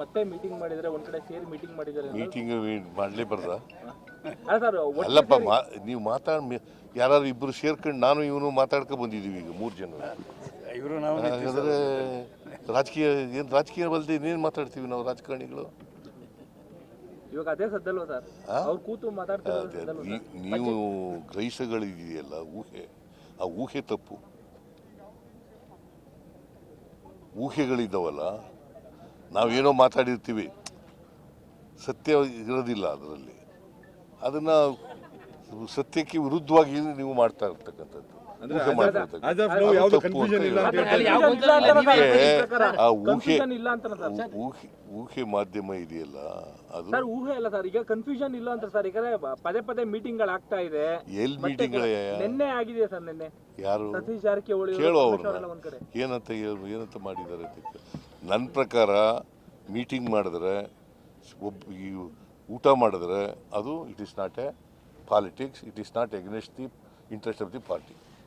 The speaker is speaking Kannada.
ಮತ್ತೆ ಮೀಟಿಂಗ್ ಮಾಡಿದ್ರೆ ಒಂದ್ ಕಡೆ ಸೇರಿ ಮೀಟಿಂಗ್ ಮಾಡಿದ್ದಾರೆ ಮೀಟಿಂಗ್ ಮಾಡಲೇಬಾರ್ದ? ಅಲ್ಲ ಸರ್ ಅಲ್ಲಪ್ಪ, ನೀವು ಯಾರು ಇಬ್ಬರು ಸೇರ್ಕೊಂಡು ನಾನು ಇವನು ಮಾತಾಡ್ಕೊ ಬಂದಿದ್ದೀವಿ ಈಗ 3 ಜನ. ಹಾಗಾದ್ರೆ ರಾಜಕೀಯ ಬಲ್ದೆ ಇನ್ನೇನು ಮಾತಾಡ್ತೀವಿ ನಾವು ರಾಜಕಾರಣಿಗಳು? ಇವಾಗ ಅದೇ ಸದ್ದಲ್ವ ಸರ್, ಅವ್ರು ಕೂತು ಮಾತಾಡ್ತಾರೆ. ನೀವು ಗ್ರಹಿಸಗಳಿದೆಯಲ್ಲ ಊಹೆ, ಆ ಊಹೆ ತಪ್ಪು. ಊಹೆಗಳಿದ್ದಾವಲ್ಲ, ನಾವೇನೋ ಮಾತಾಡಿರ್ತೀವಿ, ಸತ್ಯ ಇರೋದಿಲ್ಲ ಅದರಲ್ಲಿ. ಅದನ್ನ ಸತ್ಯಕ್ಕೆ ವಿರುದ್ಧವಾಗಿ ನೀವು ಮಾಡ್ತಾ ಇರ್ತಕ್ಕಂಥದ್ದು, ಊಹೆ ಮಾಡ್ತಾ ಊಹೆ ಮಾಧ್ಯಮ ಇದೆಯಲ್ಲ ಅದು. ಸರ್ ಊಹೆ ಅಲ್ಲ ಸರ್, ಈಗ ಕನ್ಫ್ಯೂಷನ್ ಇಲ್ಲ ಅಂತ ಸರ್. ಈಗ ಪದೇ ಮೀಟಿಂಗ್ ಗಳು ಆಗ್ತಾ ಇದೆ. ಎಲ್ಲಿ ಮೀಟಿಂಗ್ ನಿನ್ನೆ ಆಗಿದೆ ಸರ್, ನಿನ್ನೆ ಯಾರು ಸತೀಶ್ ಜಾರಕಿಹೊಳಿ ಕೇಳೋ ಅವ್ರನ್ನ ಏನಂತ ಮಾಡಿದ್ದಾರೆ ಅಂತ. ನನ್ನ ಪ್ರಕಾರ ಮೀಟಿಂಗ್ ಮಾಡಿದ್ರೆ, ಊಟ ಮಾಡಿದ್ರೆ ಅದು it is not A politics, it is not against the interest of the party.